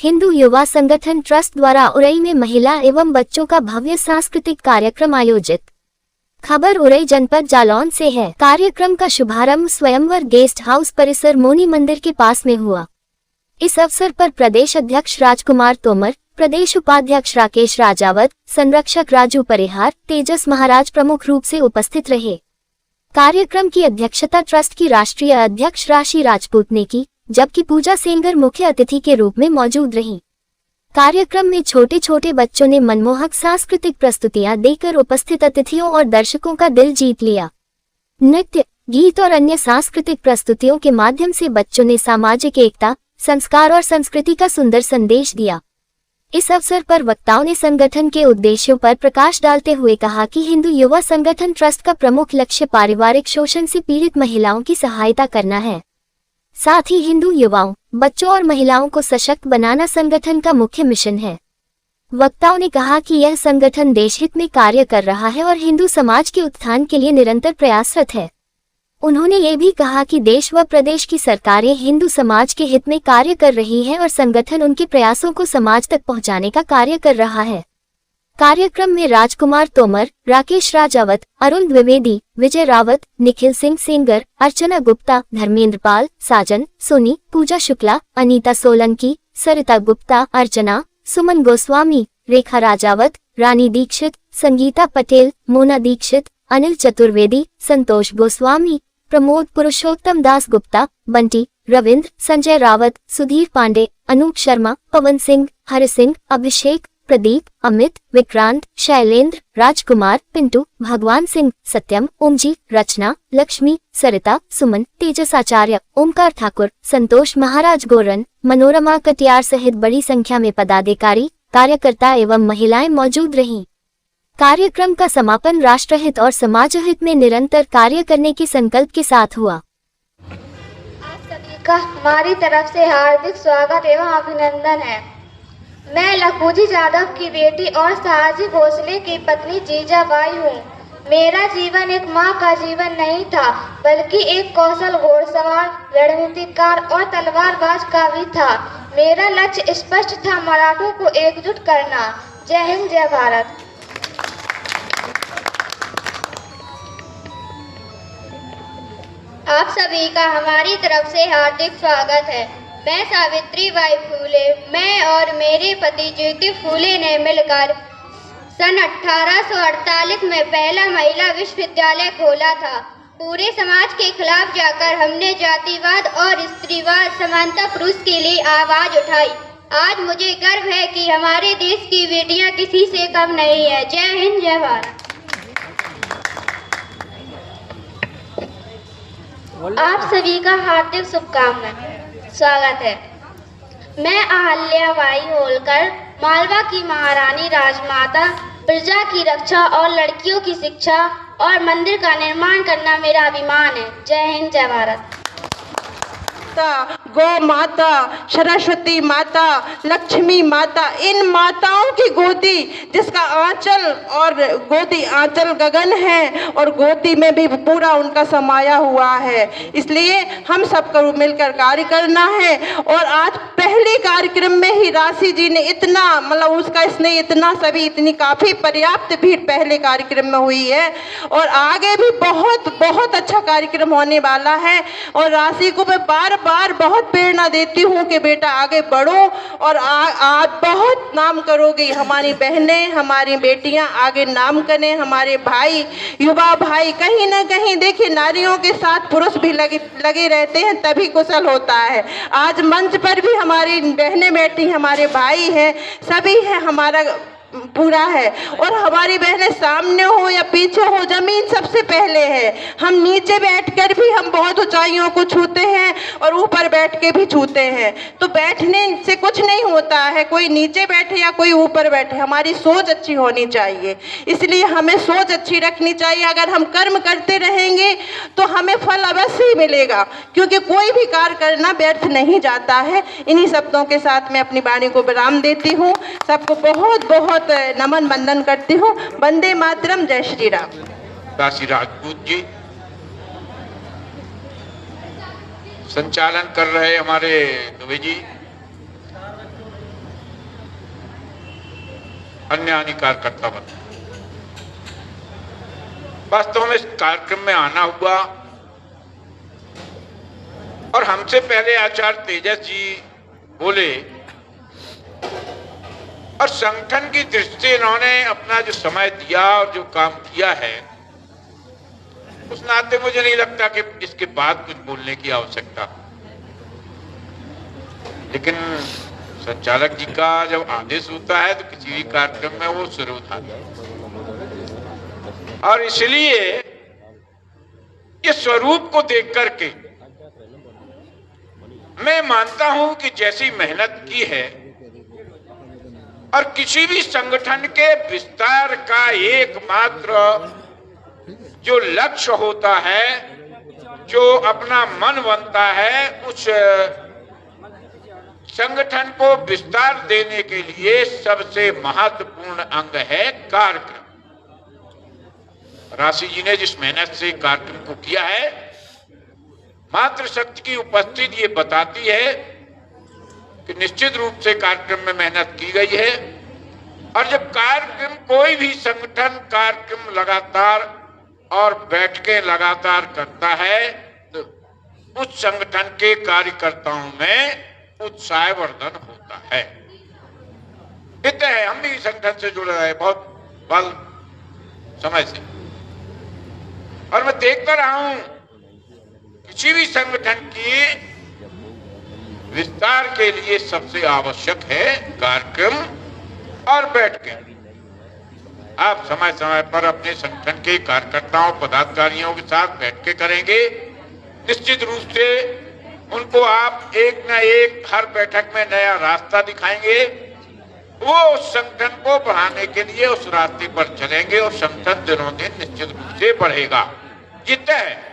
हिंदू युवा संगठन ट्रस्ट द्वारा उरई में महिला एवं बच्चों का भव्य सांस्कृतिक कार्यक्रम आयोजित। खबर उरई जनपद जालौन से है। कार्यक्रम का शुभारंभ स्वयंवर गेस्ट हाउस परिसर मोनी मंदिर के पास में हुआ। इस अवसर पर प्रदेश अध्यक्ष राजकुमार तोमर, प्रदेश उपाध्यक्ष राकेश राजावत, संरक्षक राजू परिहार, तेजस महाराज प्रमुख रूप से उपस्थित रहे। कार्यक्रम की अध्यक्षता ट्रस्ट की राष्ट्रीय अध्यक्ष राशि राजपूत ने की, जबकि पूजा सेंगर मुख्य अतिथि के रूप में मौजूद रहीं। कार्यक्रम में छोटे छोटे बच्चों ने मनमोहक सांस्कृतिक प्रस्तुतियां देकर उपस्थित अतिथियों और दर्शकों का दिल जीत लिया। नृत्य, गीत और अन्य सांस्कृतिक प्रस्तुतियों के माध्यम से बच्चों ने सामाजिक एकता, संस्कार और संस्कृति का सुंदर संदेश दिया। इस अवसर पर वक्ताओं ने संगठन के उद्देश्यों पर प्रकाश डालते हुए कहा कि हिंदू युवा संगठन ट्रस्ट का प्रमुख लक्ष्य पारिवारिक शोषण से पीड़ित महिलाओं की सहायता करना है। साथ ही हिंदू युवाओं, बच्चों और महिलाओं को सशक्त बनाना संगठन का मुख्य मिशन है। वक्ताओं ने कहा कि यह संगठन देशहित में कार्य कर रहा है और हिंदू समाज के उत्थान के लिए निरंतर प्रयासरत है। उन्होंने ये भी कहा कि देश व प्रदेश की सरकारें हिंदू समाज के हित में कार्य कर रही हैं और संगठन उनके प्रयासों को समाज तक पहुंचाने का कार्य कर रहा है। कार्यक्रम में राजकुमार तोमर, राकेश राजावत, अरुण द्विवेदी, विजय रावत, निखिल सिंह सेंगर, अर्चना गुप्ता, धर्मेंद्र पाल, साजन, सोनी, पूजा शुक्ला, अनीता सोलंकी, सरिता गुप्ता, अर्चना, सुमन गोस्वामी, रेखा राजावत, रानी दीक्षित, संगीता पटेल, मोना दीक्षित, अनिल चतुर्वेदी, संतोष गोस्वामी, प्रमोद पुरुषोत्तम दास गुप्ता, बंटी, रविंद्र, संजय रावत, सुधीर पांडे, अनूप शर्मा, पवन सिंह, हरि सिंह, अभिषेक, प्रदीप, अमित, विक्रांत, शैलेंद्र, राजकुमार, पिंटू, भगवान सिंह, सत्यम, ओमजी, रचना, लक्ष्मी, सरिता, सुमन, तेजस आचार्य, ओमकार ठाकुर, संतोष महाराज गोरन, मनोरमा कटियार सहित बड़ी संख्या में पदाधिकारी, कार्यकर्ता एवं महिलाएं मौजूद रहीं। कार्यक्रम का समापन राष्ट्रहित और समाजहित में निरंतर कार्य करने के संकल्प के साथ हुआ। आप सभी का हमारी तरफ से हार्दिक स्वागत एवं अभिनंदन है। मैं लखूजी यादव की बेटी और शाहजी भोसले की पत्नी जीजाबाई हूँ। मेरा जीवन एक माँ का जीवन नहीं था, बल्कि एक कौशल घोड़सवार, रणनीतिकार और तलवारबाज का भी था। मेरा लक्ष्य स्पष्ट था, मराठों को एकजुट करना। जय हिंद, जय भारत। आप सभी का हमारी तरफ से हार्दिक स्वागत है। मैं सावित्रीबाई फूले, मैं और मेरे पति ज्योति फूले ने मिलकर सन 1848 में पहला महिला विश्वविद्यालय खोला था। पूरे समाज के खिलाफ जाकर हमने जातिवाद और स्त्रीवाद, समानता पुरुष के लिए आवाज उठाई। आज मुझे गर्व है कि हमारे देश की बेटियां किसी से कम नहीं है। जय हिंद, जय भारत। आप सभी का हार्दिक शुभकामनाएं, स्वागत है। मैं अहल्याबाई होलकर, मालवा की महारानी राजमाता, प्रजा की रक्षा और लड़कियों की शिक्षा और मंदिर का निर्माण करना मेरा अभिमान है। जय हिंद, जय भारत। गौ माता, सरस्वती माता, लक्ष्मी माता, इन माताओं की गोदी, जिसका आंचल और गोदी आंचल गगन है और गोदी में भी पूरा उनका समाया हुआ है। इसलिए हम सबको मिलकर कार्य करना है। और आज पहले कार्यक्रम में ही राशि जी ने इतना मतलब उसका स्नेह इतना सभी इतनी काफ़ी पर्याप्त भीड़ पहले कार्यक्रम में हुई है और आगे भी बहुत बहुत अच्छा कार्यक्रम होने वाला है। और राशि को मैं बार बार बहुत प्रेरणा देती हूँ कि बेटा आगे बढ़ो और आप बहुत नाम करोगे। हमारी बहनें, हमारी बेटियाँ आगे नाम करें, हमारे भाई, युवा भाई, कहीं ना कहीं देखिए नारियों के साथ पुरुष भी लगे रहते हैं, तभी कुशल होता है। आज मंच पर भी हमारी बहनें बैठी, हमारे भाई हैं, सभी हैं, हमारा पूरा है। और हमारी बहनें सामने हो या पीछे हो, जमीन सबसे पहले है। हम नीचे बैठकर भी हम बहुत ऊंचाइयों को छूते हैं और ऊपर बैठ के भी छूते हैं। तो बैठने से कुछ नहीं होता है, कोई नीचे बैठे या कोई ऊपर बैठे, हमारी सोच अच्छी होनी चाहिए। इसलिए हमें सोच अच्छी रखनी चाहिए। अगर हम कर्म करते रहेंगे तो हमें फल अवश्य ही मिलेगा, क्योंकि कोई भी कार्य करना व्यर्थ नहीं जाता है। इन्हीं शब्दों के साथ मैं अपनी वाणी को विराम देती हूँ। सबको बहुत बहुत नमन वंदन करती हूँ। वंदे मातरम, जय श्री राम। दासी राजपूत जी संचालन कर रहे हमारे दुबे जी, अन्य हानिकारक करता बना। वास्तव में इस कार्यक्रम में आना हुआ और हमसे पहले आचार्य तेजस जी बोले और संगठन की दृष्टि से इन्होंने अपना जो समय दिया और जो काम किया है, उस नाते मुझे नहीं लगता कि इसके बाद कुछ बोलने की आवश्यकता। लेकिन संचालक जी का जब आदेश होता है तो किसी भी कार्यक्रम में वो शुरू उठाते हैं और इसलिए इस स्वरूप को देख करके मैं मानता हूं कि जैसी मेहनत की है और किसी भी संगठन के विस्तार का एकमात्र जो लक्ष्य होता है, जो अपना मन बनता है, उस संगठन को विस्तार देने के लिए सबसे महत्वपूर्ण अंग है कार्यक्रम। राशि जी ने जिस मेहनत से कार्यक्रम को किया है, मातृशक्ति की उपस्थिति ये बताती है कि निश्चित रूप से कार्यक्रम में मेहनत की गई है। और जब कार्यक्रम कोई भी संगठन कार्यक्रम लगातार और बैठकें लगातार करता है तो उस संगठन के कार्यकर्ताओं में उत्साहवर्धन होता है। इतना है, हम भी संगठन से जुड़े रहे बहुत बल समय से और मैं देखता रहा हूं किसी भी संगठन की विस्तार के लिए सबसे आवश्यक है कार्यक्रम और बैठकें। आप समय समय पर अपने संगठन के कार्यकर्ताओं पदाधिकारियों के साथ बैठकें करेंगे, निश्चित रूप से उनको आप एक न एक हर बैठक में नया रास्ता दिखाएंगे, वो उस संगठन को बढ़ाने के लिए उस रास्ते पर चलेंगे और संगठन दिनों दिन निश्चित रूप से बढ़ेगा। ये तय है।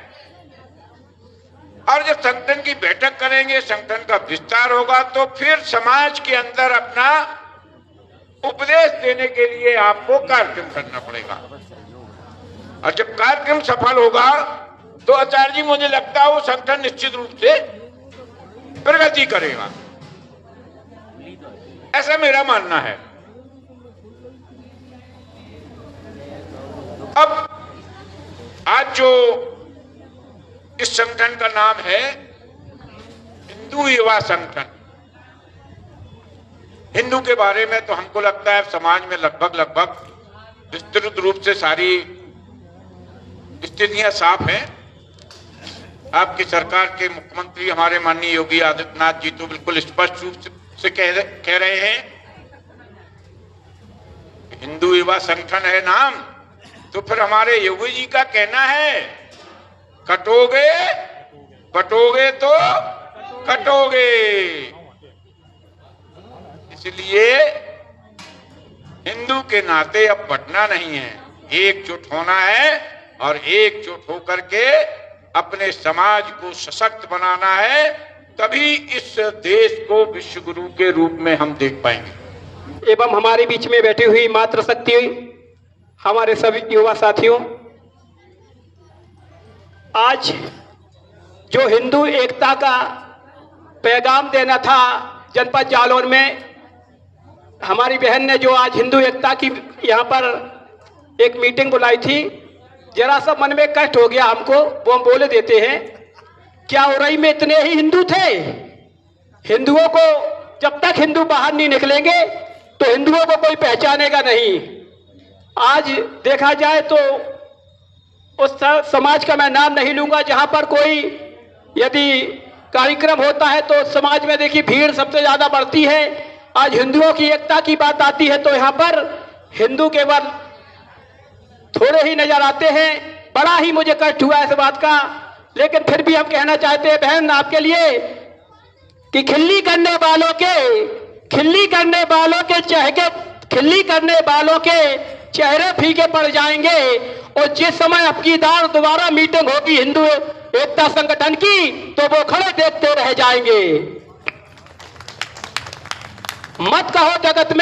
और जब संगठन की बैठक करेंगे, संगठन का विस्तार होगा, तो फिर समाज के अंदर अपना उपदेश देने के लिए आपको कार्यक्रम करना पड़ेगा। और जब कार्यक्रम सफल होगा तो आचार्य जी मुझे लगता है वो संगठन निश्चित रूप से प्रगति करेगा, ऐसा मेरा मानना है। अब आज जो इस संगठन का नाम है हिंदू युवा संगठन, हिंदू के बारे में तो हमको लगता है समाज में लगभग विस्तृत रूप से सारी स्थितियां साफ हैं। आपकी सरकार के मुख्यमंत्री हमारे माननीय योगी आदित्यनाथ जी तो बिल्कुल स्पष्ट रूप से कह रहे हैं हिंदू युवा संगठन है नाम, तो फिर हमारे योगी जी का कहना है कटोगे बटोगे तो कटोगे। इसलिए हिंदू के नाते अब बटना नहीं है, एकजुट होना है और एकजुट होकर के अपने समाज को सशक्त बनाना है, तभी इस देश को विश्व गुरु के रूप में हम देख पाएंगे। एवं हमारे बीच में बैठी हुई मातृशक्ति, हमारे सभी युवा साथियों, आज जो हिंदू एकता का पैगाम देना था जनपद जालौन में, हमारी बहन ने जो आज हिंदू एकता की यहाँ पर एक मीटिंग बुलाई थी, जरा सा मन में कष्ट हो गया हमको। वो हम बोले देते हैं, क्या उरई में इतने ही हिंदू थे? हिंदुओं को जब तक हिंदू बाहर नहीं निकलेंगे तो हिंदुओं को कोई पहचानेगा नहीं। आज देखा जाए तो उस समाज का मैं नाम नहीं लूंगा जहां पर कोई यदि कार्यक्रम होता है तो समाज में देखिए भीड़ सबसे ज्यादा बढ़ती है। आज हिंदुओं की एकता की बात आती है तो यहाँ पर हिंदू केवल थोड़े ही नजर आते हैं। बड़ा ही मुझे कष्ट हुआ इस बात का, लेकिन फिर भी हम कहना चाहते हैं बहन आपके लिए कि खिल्ली करने वालों के चेहरे फीके पड़ जाएंगे और जिस समय आपकी दोबारा मीटिंग होगी हिंदू एकता संगठन की तो वो खड़े देखते रह जाएंगे। मत कहो जगत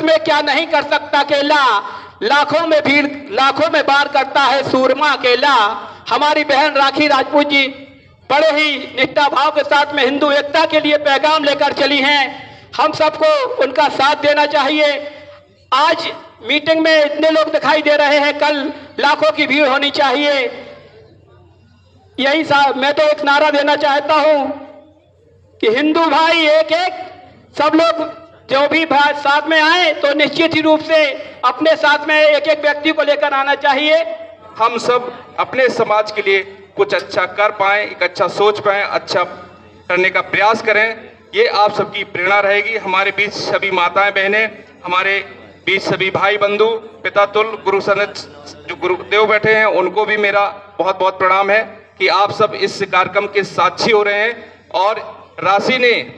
में क्या नहीं कर सकता अकेला, लाखों में बार करता है सूरमा अकेला। हमारी बहन राखी राजपूत जी बड़े ही निष्ठा भाव के साथ में हिंदू एकता के लिए पैगाम लेकर चली हैं। हम सबको उनका साथ देना चाहिए। आज मीटिंग में इतने लोग दिखाई दे रहे हैं, कल लाखों की भीड़ होनी चाहिए। यही मैं तो एक नारा देना चाहता हूं कि हिंदू भाई एक एक, सब लोग जो भी साथ में आए तो निश्चित ही रूप से अपने साथ में एक एक व्यक्ति को लेकर आना चाहिए। हम सब अपने समाज के लिए कुछ अच्छा कर पाएं, एक अच्छा सोच पाएं, अच्छा करने का प्रयास करें, ये आप सबकी प्रेरणा रहेगी। हमारे बीच सभी माताएं बहनें, हमारे बीच सभी भाई बंधु, पिता तुल गुरु सनत जो गुरुदेव बैठे हैं, उनको भी मेरा बहुत बहुत प्रणाम है कि आप सब इस कार्यक्रम के साक्षी हो रहे हैं। और राशि ने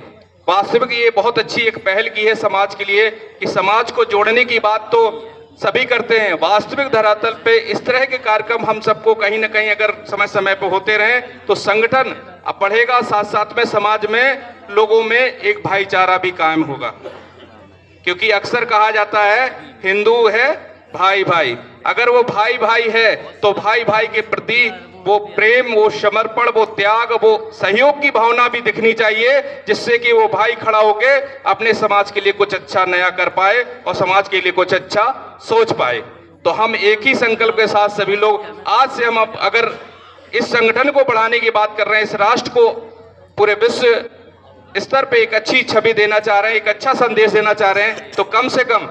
वास्तविक ये बहुत अच्छी एक पहल की है समाज के लिए कि समाज को जोड़ने की बात तो सभी करते हैं, वास्तविक धरातल पे इस तरह के कार्यक्रम हम सबको कहीं ना कहीं अगर समय समय पे होते रहें तो संगठन अब बढ़ेगा, साथ साथ में समाज में लोगों में एक भाईचारा भी कायम होगा। क्योंकि अक्सर कहा जाता है हिंदू है भाई भाई, अगर वो भाई भाई है तो भाई भाई के प्रति वो प्रेम, वो समर्पण, वो त्याग, वो सहयोग की भावना भी दिखनी चाहिए, जिससे कि वो भाई खड़ा होके अपने समाज के लिए कुछ अच्छा नया कर पाए और समाज के लिए कुछ अच्छा सोच पाए। तो हम एक ही संकल्प के साथ सभी लोग आज से हम अगर इस संगठन को बढ़ाने की बात कर रहे हैं, इस राष्ट्र को पूरे विश्व स्तर पे एक अच्छी छवि देना चाह रहे हैं, एक अच्छा संदेश देना चाह रहे हैं, तो कम से कम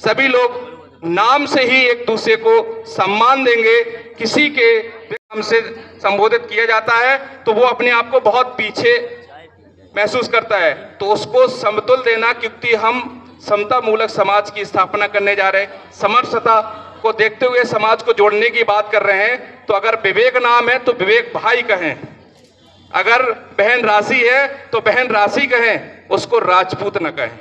सभी लोग नाम से ही एक दूसरे को सम्मान देंगे। किसी के नाम से संबोधित किया जाता है तो वो अपने आप को बहुत पीछे महसूस करता है, तो उसको समतुल देना, क्योंकि हम समता मूलक समाज की स्थापना करने जा रहे हैं, समरसता को देखते हुए समाज को जोड़ने की बात कर रहे हैं। तो अगर विवेक नाम है तो विवेक भाई कहें, अगर बहन राशि है तो बहन राशि कहें, उसको राजपूत न कहें।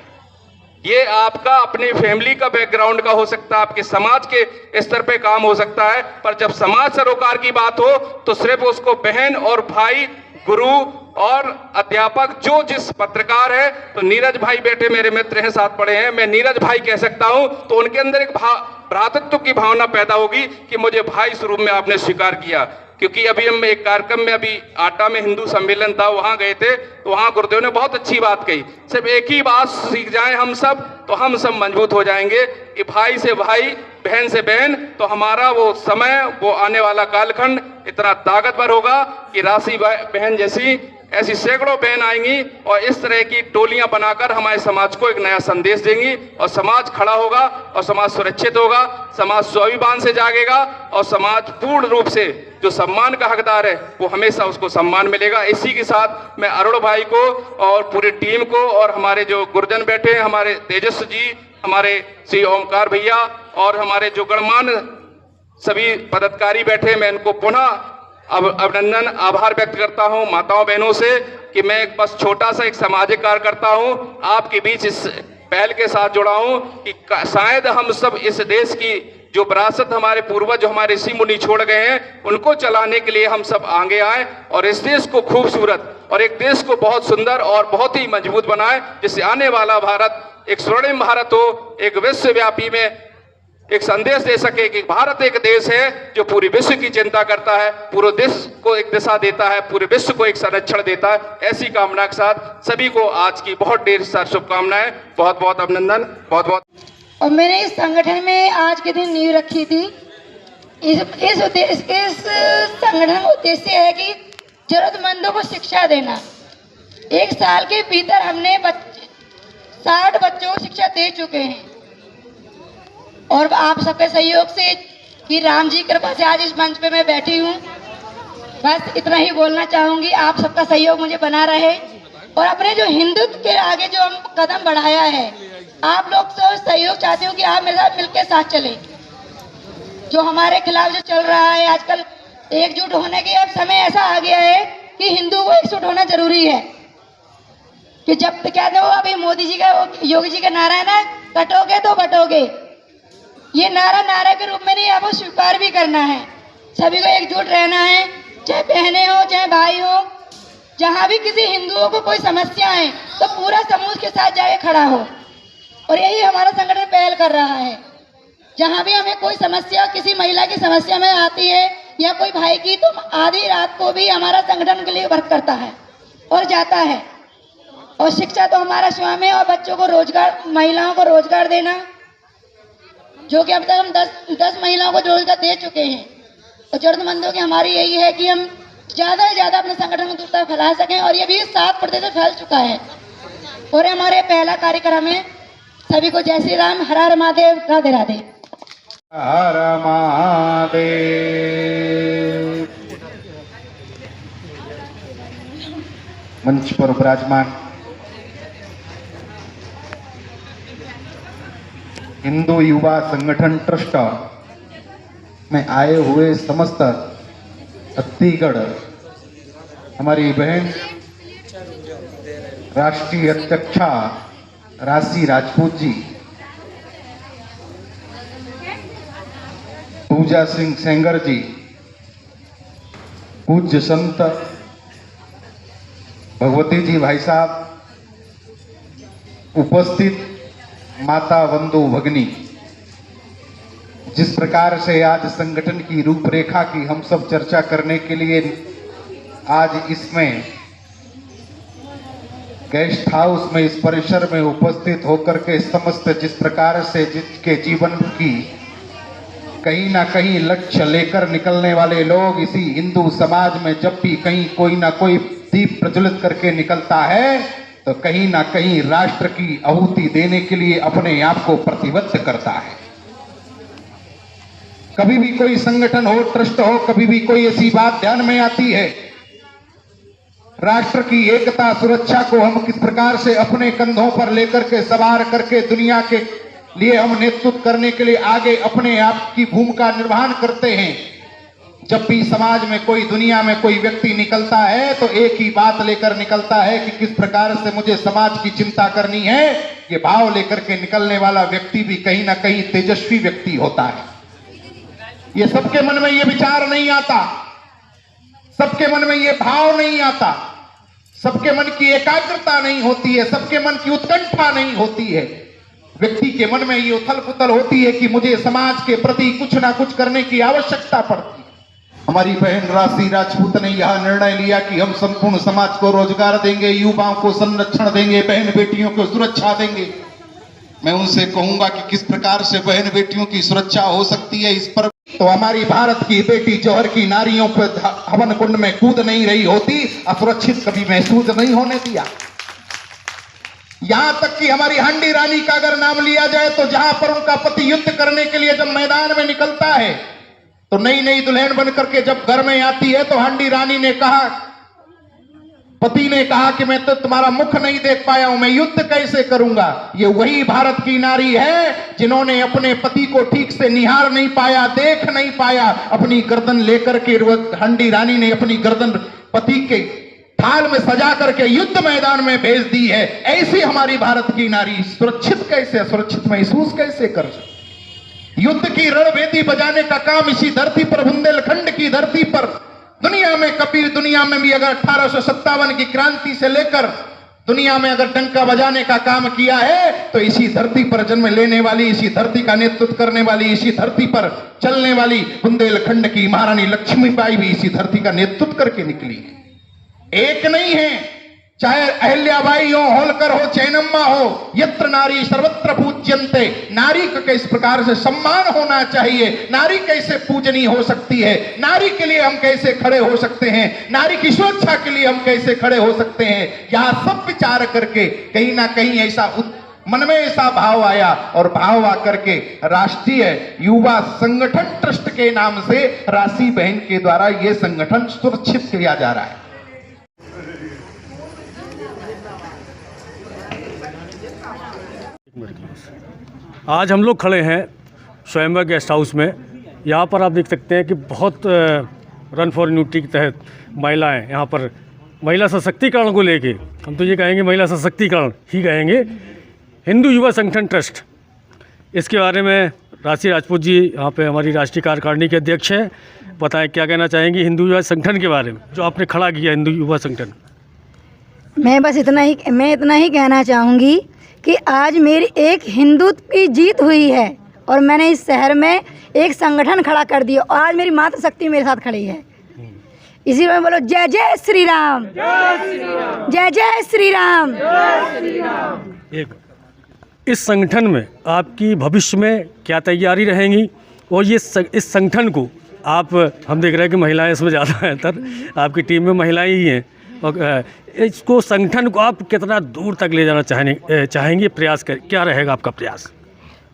ये आपका अपनी फैमिली का बैकग्राउंड का हो सकता है, आपके समाज के स्तर पे काम हो सकता है, पर जब समाज सरोकार की बात हो तो सिर्फ उसको बहन और भाई, गुरु और अध्यापक, जो जिस पत्रकार है, तो नीरज भाई बैठे मेरे मित्र हैं, साथ पढ़े हैं, मैं नीरज भाई कह सकता हूं, तो उनके अंदर एक भ्रातृत्व की भावना पैदा होगी कि मुझे भाई स्वरूप में आपने स्वीकार किया। क्योंकि अभी हम एक कार्यक्रम में, अभी आटा में हिंदू सम्मेलन था, वहां गए थे, तो वहां गुरुदेव ने बहुत अच्छी बात कही, सिर्फ एक ही बात सीख जाएं हम सब तो हम सब मजबूत हो जाएंगे कि भाई से भाई, बहन से बहन, तो हमारा वो समय, वो आने वाला कालखंड इतना ताकतवर होगा कि राशि बहन जैसी ऐसी सैकड़ों बहन आएंगी और इस तरह की टोलियां बनाकर हमारे समाज को एक नया संदेश देंगी और समाज खड़ा होगा और समाज सुरक्षित होगा, समाज स्वाभिमान से जागेगा और समाज पूर्ण रूप से जो सम्मान का हकदार है वो हमेशा उसको सम्मान मिलेगा। इसी के साथ मैं अरुण भाई को और पूरी टीम को और हमारे जो गुरुजन बैठे हैं, हमारे तेजस्वी जी, हमारे श्री ओमकार भैया और हमारे जो गणमान्य सभी पदाधिकारी बैठे, मैं इनको पुनः अभिनंदन, आभार व्यक्त करता हूं माताओं बहनों से कि मैं एक बस छोटा सा एक सामाजिक कार्य करता हूं, आपके बीच इस पहल के साथ जुड़ा हूं कि शायद हम सब इस देश की जो विरासत हमारे पूर्वज, जो हमारे ऋषि मुनि छोड़ गए हैं, उनको चलाने के लिए हम सब आगे आए और इस देश को खूबसूरत और एक देश को बहुत सुंदर और बहुत ही मजबूत बनाए, जिससे आने वाला भारत एक स्वर्णिम भारत हो, एक विश्वव्यापी में एक संदेश दे सके कि भारत एक देश है जो पूरी विश्व की चिंता करता है, पूरे देश को एक दिशा देता है, पूरे विश्व को एक संरक्षण देता है। ऐसी कामना के साथ सभी को आज की बहुत ढेर सारी शुभकामनाएं, बहुत बहुत अभिनंदन, बहुत बहुत। और मैंने इस संगठन में आज के दिन नींव रखी थी। इस संगठन का उद्देश्य है कि जरूरतमंदों को शिक्षा देना। एक साल के भीतर हमने 60 बच्चों को शिक्षा दे चुके हैं और आप सबके सहयोग से कि राम जी कृपा से आज इस मंच पे मैं बैठी हूँ। बस इतना ही बोलना चाहूँगी, आप सबका सहयोग मुझे बना रहे और अपने जो हिंदुत्व के आगे जो हम कदम बढ़ाया है, आप लोग सब सहयोग चाहती हूँ कि आप मेरे साथ मिलकर साथ चलें। जो हमारे खिलाफ जो चल रहा है आजकल, एकजुट होने के अब समय ऐसा आ गया है कि हिंदू को एकजुट होना जरूरी है। कि जब क्या वो अभी मोदी जी का, योगी जी का नारा है ना, कटोगे तो बटोगे, ये नारा के रूप में नहीं, आपको स्वीकार भी करना है। सभी को एकजुट रहना है, चाहे बहनें हो चाहे भाई हो, जहाँ भी किसी हिंदुओं को कोई समस्या है तो पूरा समूह के साथ जाके खड़ा हो। और यही हमारा संगठन पहल कर रहा है। जहाँ भी हमें कोई समस्या, किसी महिला की समस्या में आती है या कोई भाई की, तो आधी रात को भी हमारा संगठन के लिए वर्क करता है और जाता है। और शिक्षा तो हमारा स्वयं है, और बच्चों को रोजगार, महिलाओं को रोजगार देना, जो कि अब तक हम 10 महिलाओं को रोजगार दे चुके हैं। और जरूरतमंदों की हमारी यही है कि हम ज़्यादा से ज़्यादा अपने संगठन को दूर तक फैला सकें, और ये भी 7% फैल चुका है। और हमारे पहला कार्यक्रम है। सभी को जय श्री राम, हर हर महादेव, राधे राधे। हर महादेव। मंच पर विराजमान हिंदू युवा संगठन ट्रस्ट में आए हुए समस्त छत्तीसगढ़ हमारी बहन राष्ट्रीय अध्यक्षा राशि राजपूत जी, पूजा सिंह सेंगर जी, पूज्य संत भगवती जी भाई साहब, उपस्थित माता बंधु भगिनी, जिस प्रकार से आज संगठन की रूपरेखा की हम सब चर्चा करने के लिए आज इसमें गेस्ट हाउस में इस परिसर में उपस्थित होकर के समस्त जिस प्रकार से जिसके जीवन की कहीं ना कहीं लक्ष्य लेकर निकलने वाले लोग इसी हिंदू समाज में जब भी कहीं कोई ना कोई दीप प्रज्वलित करके निकलता है तो कहीं ना कहीं राष्ट्र की आहुति देने के लिए अपने आप को प्रतिबद्ध करता है। कभी भी कोई संगठन हो, ट्रस्ट हो, कभी भी कोई ऐसी बात ध्यान में आती है, राष्ट्र की एकता सुरक्षा को हम किस प्रकार से अपने कंधों पर लेकर के सवार करके दुनिया के लिए हम नेतृत्व करने के लिए आगे अपने आप की भूमिका निर्वहन करते हैं। जब भी समाज में कोई, दुनिया में कोई व्यक्ति निकलता है तो एक ही बात लेकर निकलता है कि किस प्रकार से मुझे समाज की चिंता करनी है। ये भाव लेकर के निकलने वाला व्यक्ति भी कहीं ना कहीं तेजस्वी व्यक्ति होता है। ये सबके मन में ये विचार नहीं आता, सबके मन में ये भाव नहीं आता, सबके मन की एकाग्रता नहीं होती है, सबके मन की उत्कंठा नहीं होती है। व्यक्ति के मन में ये उथल पुथल होती है कि मुझे समाज के प्रति कुछ ना कुछ करने की आवश्यकता पड़ती है। हमारी बहन राशि राजपूत ने यह निर्णय लिया कि हम संपूर्ण समाज को रोजगार देंगे, युवाओं को संरक्षण देंगे, बहन बेटियों को सुरक्षा देंगे। मैं उनसे कहूंगा कि किस प्रकार से बहन बेटियों की सुरक्षा हो सकती है इस पर तो हमारी भारत की बेटी जौहर की नारियों पर हवन कुंड में कूद नहीं रही होती, असुरक्षित कभी महसूस नहीं होने दिया। यहां तक कि हमारी हांडी रानी का अगर नाम लिया जाए तो जहां पर उनका पति युद्ध करने के लिए जब मैदान में निकलता है तो नई नई दुल्हन बनकर के जब घर में आती है तो हांडी रानी ने कहा, पति ने कहा कि मैं तो तुम्हारा मुख नहीं देख पाया हूं, मैं युद्ध कैसे करूंगा। ये वही भारत की नारी है जिन्होंने अपने पति को ठीक से निहार नहीं पाया, देख नहीं पाया, अपनी गर्दन लेकर के हांडी रानी ने अपनी गर्दन पति के थाल में सजा करके युद्ध मैदान में भेज दी है। ऐसी हमारी भारत की नारी सुरक्षित कैसे, असुरक्षित महसूस कैसे कर सकती। युद्ध की रणभेदी बजाने का काम इसी धरती पर, बुंदेलखंड की धरती पर, दुनिया में कभी दुनिया में भी अगर 1857 की क्रांति से लेकर दुनिया में अगर डंका बजाने का काम किया है तो इसी धरती पर जन्म लेने वाली, इसी धरती का नेतृत्व करने वाली, इसी धरती पर चलने वाली बुंदेलखंड की महारानी लक्ष्मीबाई भी इसी धरती का नेतृत्व करके निकली है। एक नहीं है, चाहे अहिल्याबाई हो, होलकर हो, चैनम्मा हो, यत्र नारी सर्वत्र पूज्यन्ते। नारी का किस प्रकार से सम्मान होना चाहिए, नारी कैसे पूजनीय हो सकती है, नारी के लिए हम कैसे खड़े हो सकते हैं, नारी की सुरक्षा के लिए हम कैसे खड़े हो सकते हैं, यहां सब विचार करके कहीं ना कहीं ऐसा मन में ऐसा भाव आया और भाव आकर के राष्ट्रीय युवा संगठन ट्रस्ट के नाम से राशि बहन के द्वारा यह संगठन सुरक्षित किया जा रहा है। आज हम लोग खड़े हैं स्वयंवर गेस्ट हाउस में। यहाँ पर आप देख सकते हैं कि बहुत रन फॉर यूनिटी के तहत महिलाएं यहाँ पर महिला सशक्तिकरण को लेके, हम तो ये कहेंगे महिला सशक्तिकरण ही कहेंगे, हिंदू युवा संगठन ट्रस्ट, इसके बारे में राशि राजपूत जी यहाँ पे हमारी राष्ट्रीय कार्यकारिणी के अध्यक्ष हैं। बताएं क्या कहना चाहेंगी हिंदू युवा संगठन के बारे में जो आपने खड़ा किया हिंदू युवा संगठन। मैं बस इतना ही कहना चाहूँगी कि आज मेरी एक हिंदुत्व की जीत हुई है और मैंने इस शहर में एक संगठन खड़ा कर दिया और आज मेरी मातृशक्ति मेरे साथ खड़ी है। इसी में बोलो जय जय श्री राम, जय जय श्री राम। एक इस संगठन में आपकी भविष्य में क्या तैयारी रहेंगी, और ये इस संगठन को आप, हम देख रहे हैं कि महिलाएं इसमें ज़्यादा हैं, तर आपकी टीम में महिलाएं ही हैं, और इसको संगठन को आप कितना दूर तक ले जाना चाहेंगे, प्रयास कर क्या रहेगा आपका प्रयास?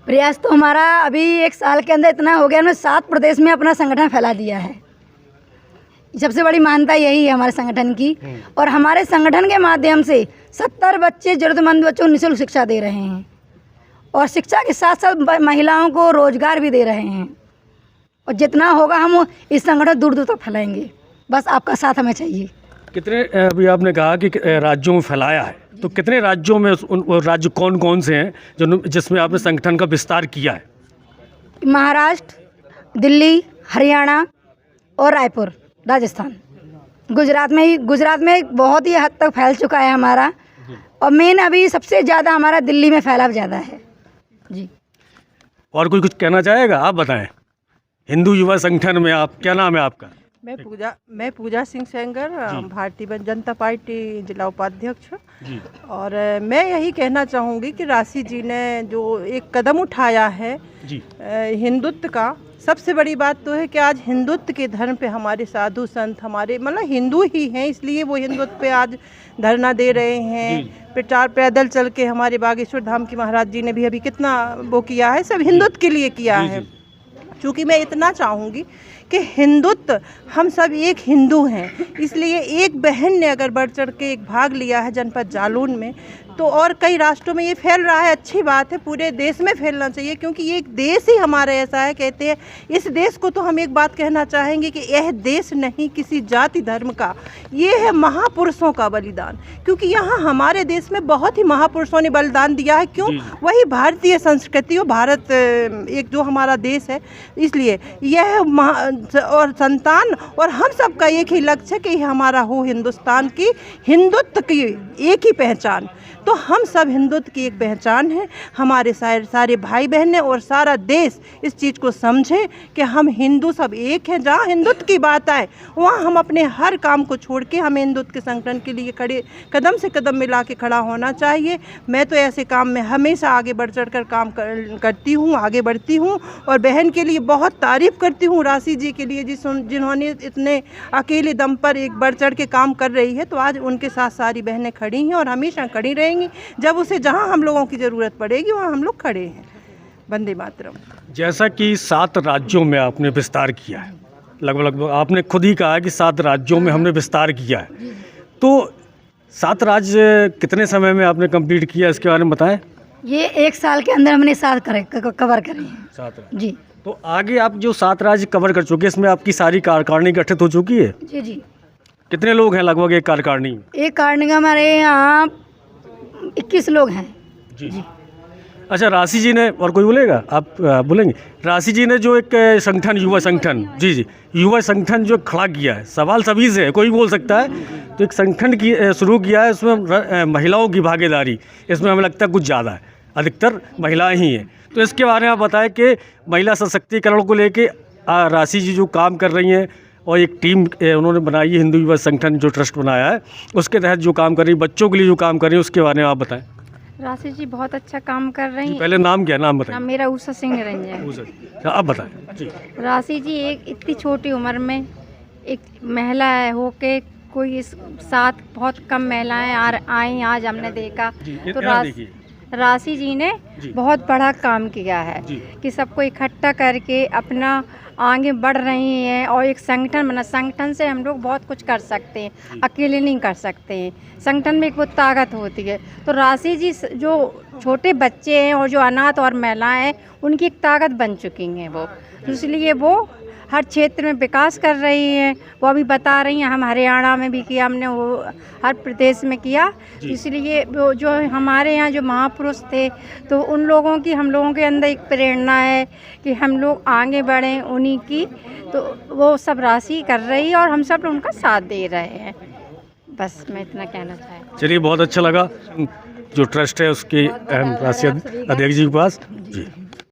प्रयास तो हमारा अभी 1 साल के अंदर इतना हो गया, हमने 7 प्रदेश में अपना संगठन फैला दिया है। सबसे बड़ी मान्यता यही है हमारे संगठन की, और हमारे संगठन के माध्यम से 70 बच्चे ज़रूरतमंद बच्चों को निःशुल्क शिक्षा दे रहे हैं, और शिक्षा के साथ साथ महिलाओं को रोजगार भी दे रहे हैं। और जितना होगा हम इस संगठन दूर दूर तक फैलाएंगे, बस आपका साथ हमें चाहिए। कितने, अभी आपने कहा कि राज्यों में फैलाया है, तो कितने राज्यों में, राज्य कौन कौन से हैं जिसमें आपने संगठन का विस्तार किया है? महाराष्ट्र, दिल्ली, हरियाणा और रायपुर, राजस्थान। गुजरात में बहुत ही हद तक फैल चुका है हमारा, और मेन अभी सबसे ज़्यादा हमारा दिल्ली में फैलाव ज़्यादा है जी। और कोई कुछ कहना चाहेगा? आप बताएं। हिंदू युवा संगठन में आप, क्या नाम है आपका? मैं पूजा सिंह सेंगर, भारतीय जनता पार्टी जिला उपाध्यक्ष। और मैं यही कहना चाहूँगी कि राशि जी ने जो एक कदम उठाया है हिंदुत्व का, सबसे बड़ी बात तो है कि आज हिंदुत्व के धर्म पे हमारे साधु संत, हमारे मतलब हिंदू ही हैं, इसलिए वो हिंदुत्व पे आज धरना दे रहे हैं। प्रचार पैदल चल के हमारे बागेश्वर धाम के महाराज जी ने भी अभी कितना वो किया है, सब हिंदुत्व के लिए किया है। चूँकि मैं इतना चाहूँगी कि हिंदुत्व, हम सब एक हिंदू हैं, इसलिए एक बहन ने अगर बढ़ चढ़ के एक भाग लिया है जनपद जालौन में, तो और कई राष्ट्रों में ये फैल रहा है, अच्छी बात है, पूरे देश में फैलना चाहिए, क्योंकि ये एक देश ही हमारा ऐसा है। कहते हैं इस देश को, तो हम एक बात कहना चाहेंगे कि यह देश नहीं किसी जाति धर्म का, ये है महापुरुषों का बलिदान, क्योंकि यहाँ हमारे देश में बहुत ही महापुरुषों ने बलिदान दिया है। क्यों? वही भारतीय संस्कृति और भारत एक जो हमारा देश है, इसलिए यह और संतान और हम सब का एक ही लक्ष्य है कि हमारा हो हिंदुस्तान की, हिंदुत्व की एक ही पहचान। तो हम सब हिंदुत्व की एक पहचान है, हमारे सारे भाई बहन हैं, और सारा देश इस चीज़ को समझे कि हम हिंदू सब एक हैं। जहाँ हिंदुत्व की बात आए वहाँ हम अपने हर काम को छोड़ के हमें हिंदुत्व के संगठन के लिए खड़े, कदम से कदम मिला के खड़ा होना चाहिए। मैं तो ऐसे काम में हमेशा आगे बढ़ चढ़ कर काम करती हूँ, आगे बढ़ती हूँ, और बहन के लिए बहुत तारीफ़ करती हूँ, राशि जी के लिए जिन्होंने इतने अकेले दम पर एक बढ़ चढ़ के काम कर रही है। तो आज उनके साथ सारी बहनें खड़ी हैं और हमेशा खड़ी रहेंगी। जब उसे जहां हम लोगों की ज़रूरत पड़ेगी वहां हम लोग खड़े हैं। वंदे मातरम। जैसा कि 7 राज्यों में आपने विस्तार किया है, लगभग आपने खुद ही कहा कि 7 राज्यों में हमने विस्तार किया है, तो 7 राज्य कितने समय में आपने कंप्लीट किया, इसके बारे में बताएं। ये 1 साल के अंदर हमने 7 कवर करे हैं। 7 राज्य जी। तो आगे आप जो 7 राज्य कवर कर चुके हैं, इसमें आपकी सारी कार्यकारिणी गठित हो चुकी है? जी जी। कितने लोग हैं लगभग एक कार्यकारिणी में? एक कार्यकारिणी हमारे यहाँ 21 लोग हैं जी। अच्छा, राशि जी ने, और कोई बोलेगा? आप बोलेंगे? राशि जी ने जो एक संगठन, युवा संगठन, जी, युवा संगठन जो खड़ा किया है, सवाल सभी से है, कोई बोल सकता है, तो एक संगठन की शुरू किया है, उसमें महिलाओं की भागीदारी, इसमें हमें लगता है कुछ ज़्यादा है, अधिकतर महिलाएं ही हैं। तो इसके बारे में आप बताएं कि महिला सशक्तिकरण को लेके राशि जी जो काम कर रही हैं, और एक टीम उन्होंने बनाई है, हिंदू युवा संगठन जो ट्रस्ट बनाया है, उसके तहत जो काम कर रही है, बच्चों के लिए जो काम कर रही है, उसके बारे में आप बताएं। राशि जी बहुत अच्छा काम कर रही हैं। पहले नाम क्या, नाम बताएं। मेरा उषा सिंह निरंजन। आप बताएं जी। राशि जी एक इतनी छोटी उम्र में एक महिला है होके, कोई इस साथ बहुत कम महिलाएं आई आज हमने देखा, तो राशि जी ने बहुत बड़ा काम किया है कि सबको इकट्ठा करके अपना आगे बढ़ रही हैं, और एक संगठन बना, संगठन से हम लोग बहुत कुछ कर सकते हैं, अकेले नहीं कर सकते हैं, संगठन में एक वो ताकत होती है। तो राशि जी जो छोटे बच्चे हैं और जो अनाथ और महिलाएं हैं, उनकी एक ताकत बन चुकी हैं वो, इसलिए वो हर क्षेत्र में विकास कर रही हैं। वो अभी बता रही हैं हम हरियाणा में भी किया, हमने वो हर प्रदेश में किया, इसलिए वो जो हमारे यहाँ जो महापुरुष थे, तो उन लोगों की हम लोगों के अंदर एक प्रेरणा है कि हम लोग आगे बढ़ें उन्हीं की, तो वो सब राशि कर रही है और हम सब उनका साथ दे रहे हैं। बस मैं इतना कहना चाहती। चलिए, बहुत अच्छा लगा जो ट्रस्ट है उसके राशि अध्यक्ष जी के पास जी।